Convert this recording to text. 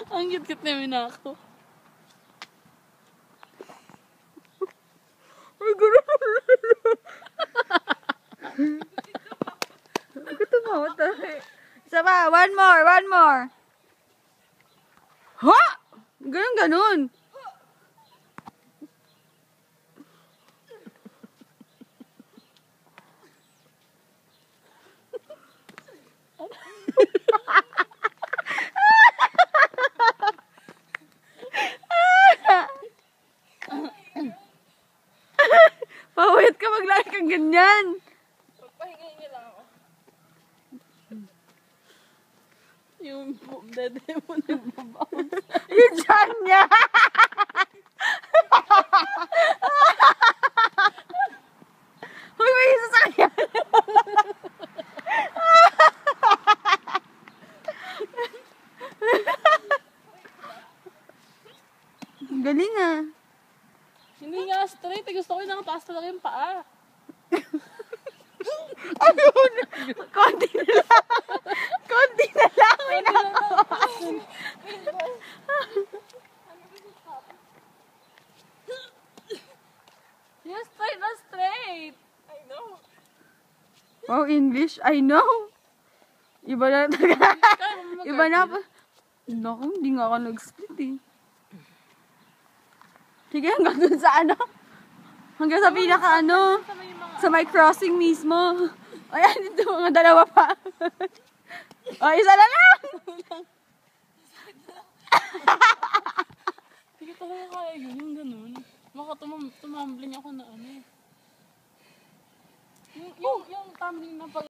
Ang cute-cute namin ako. Ay, gano'n. Gusto mo, isa pa, one more. Ha? Ganun. Pawit ka, maglaki kang ganyan. Pagpahingay niyo lang ako. Yung dede mo nagbabounce. Yung dyan niya. Uy, may isa sa kanya. Galing ah. Hindi nga straight. Gusto ko yung nakataas talaga yung paa. Ayun! Konti na lang. Yes, straight na straight. I know. Wow, English. I know. Iba na talaga. Iba na pa. Naku, hindi nga ako nag-split eh. Sige, hanggang dun sa ano. Hanggang sa pinaka ano. Sa my crossing mismo. Ayan, ito mga dalawa pa. O, isa na lang. Hindi ko talaga kaya yun, yung ganun. Baka tumambling ako na ano. Yung tumbling na pag